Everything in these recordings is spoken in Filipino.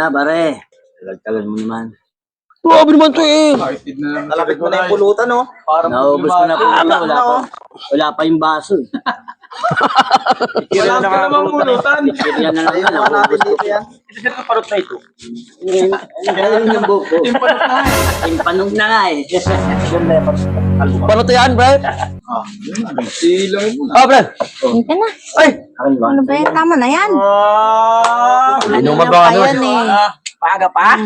na, pare. Tagal-tagal mo naman. Grabe naman to eh. Nalapit mo na yung pulutan, no? Naubos ko na po. Wala pa yung baso. Wala ka naman pulutan. Yan na lang yan. Naubos ko. Ito na parot na ito. Ano yung buko? Yung panog na nga eh. Paano to yan, Brad? Silangin mo na. Ah, Brad. Hindi na. Ay! Ano ba yan? Tama na yan. Inuman Kanina ba pa ano? yan eh. Paga pa?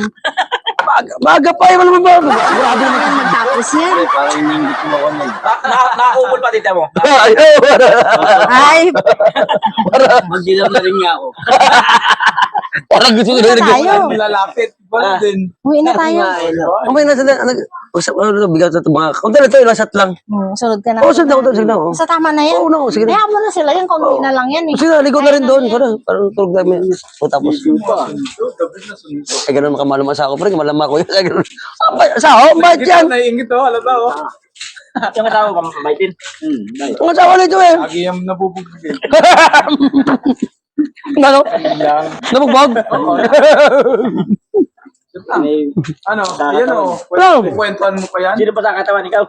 Baga pa, wala naman ba? Grabe naman. Kaya matapos yan. Parang hinihingit mo ako na eh. Nakakupol pa tita mo. Ayaw! Ay, Magdilaw na rin nga ako. Parang gusto ko uwi na na tayo. Lalapit. Wala din. Uwi na tayo. Umay na sila. Usap ano na bigat sa mga. Kung na ito, ilasat lang. Sunod ka na. Oo, sige na. Sa tama na yan. Oo na, sige na. Kaya mo na sila yan. Kung na lang yan eh. Sige na, ligaw na rin doon. Parang tulog namin. O tapos. Ay, ganun makamalamas ako. Parang malama ko yun. Sa ako, ba't yan? Naiingit oh, halata oh. Yung kasama pa mabaitin. Ang asawa nito eh. Lagi yung nabubugin. Ano? Nabugbog? Ano? Ayan oh. Ano? Kwentuhan mo pa yan? Sino pa sa katawan ikaw?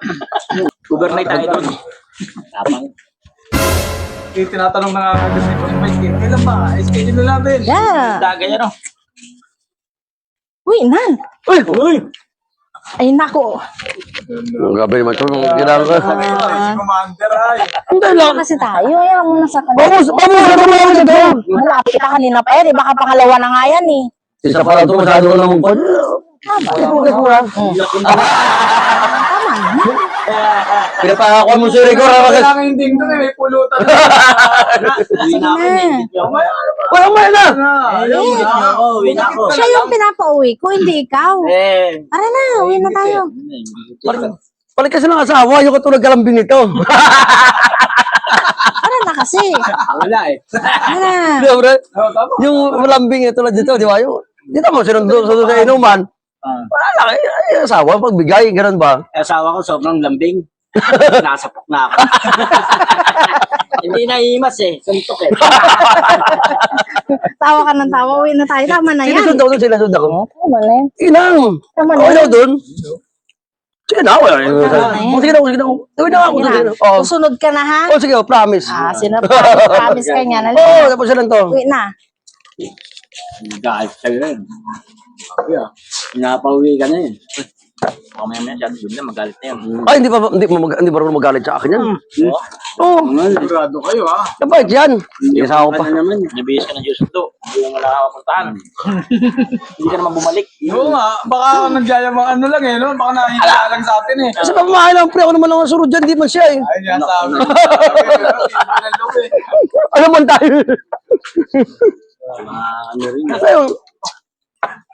Governate tayo doon. Tapang. Tinatanong na nga agad si Boss Mike. Kailan ba? Schedule na natin. Yeah. Dagan yan o. Uwi na. Uy! Ay, nako. Grabe naman ito. Kailangan ka. Si Commander ay. Hindi lang. Kasi tayo. Ayaw mo na sa kanila. Vamos na ito. Malapit ka kanina pa yan eh. Baka pangalawa na nga yan eh. Isa pa lang ito, masyado ka naman pa. Tama. Pinapakakuha mo si Rico. Kailangan hindi ito eh. May pulutan. Sige na. Umay na! Uwi na ako. Siya yung pinapauwi ko, hindi ikaw. Tara na, uwi na tayo. Balik kasi ng asawa, yung katulad kalambing nito. Tara na kasi. Wala eh. Tara. Di ba, bro? Tama. Yung malambing tulad dito, di ba? Yung, dito mo, sinundo sa inuman. Wala lang, ay, asawa, pagbigay, ganun ba? Asawa ko sobrang lambing. Nasapok na ako. Hindi naiimas eh. Suntok eh. Tawa ka ng tawa, uwi na tayo. Tama na yan. Sinusunod ako, sinusunod ako. Tama na yan. Ilang. Tama na Okay yan. na doon. Sige na, wala. Tama na yan. Sige na, sige na. Tuwin na ako. Sige na. Oh, Susunod ka na ha? oh, sige, oh, promise. Promise ka niya. Oh, tapos na lang to. Uwi na. Galit ka rin. Pinapauwi ka na yun. Mamaya-maya siya. Yun na, magalit na yun. Ay, hindi ba rin magalit sa akin yan? Oh, Sigurado kayo ha. dapat yan. Hindi sa ako pa. Ano naman? Nabihis ka ng Diyos ito. Hindi mo wala ka mapuntahan. Hindi ka naman bumalik. Oo nga. Baka nagyayamang ano lang eh. No? Baka nakikita lang sa atin eh. Kasi pamamahay lang, pre, ako naman ang surod dyan, di man siya eh. Ay, niya sabi. Ano man tayo? Ano rin. Kasi,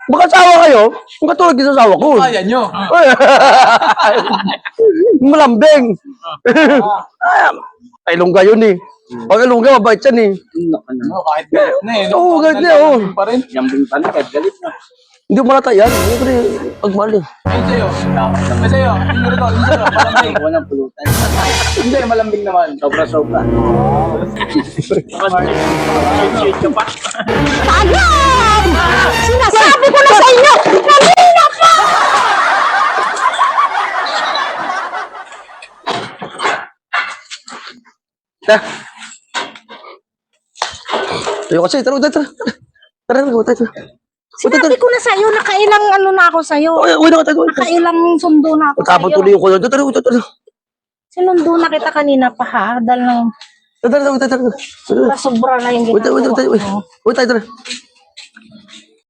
baka asawa kayo, kung katulad din sa asawa ko. Ayan nyo. Malambing. Ay, lungga yun eh. Pag lungga, mabait yan eh. No, kahit galit na eh. Oo, galit na, oo. Pa rin. Yambing pa na, kahit galit na. Hindi mo malata yan. Hindi ko rin pagmali. Ayun sa'yo. Ayun sa'yo. Tingnan ito. Ayun sa'yo. Malambing. Walang pulutan. Hindi, malambing naman. Sobra-sobra. Shoot ka pa. Tagam! Sinasabi ko na sa inyo! Kanina pa! Tara. Tayo kasi, tara. Tara, tayo. Sinabi ko na sa iyo, nakailang ano na ako sa iyo. Uy, na ka tayo. Nakailang sundo na ako sa Tapos iyo. tuloy ko. Tara. Sinundo na kita kanina pa ha, dahil nang Tara. sobra na yung ginagawa ko. Tara.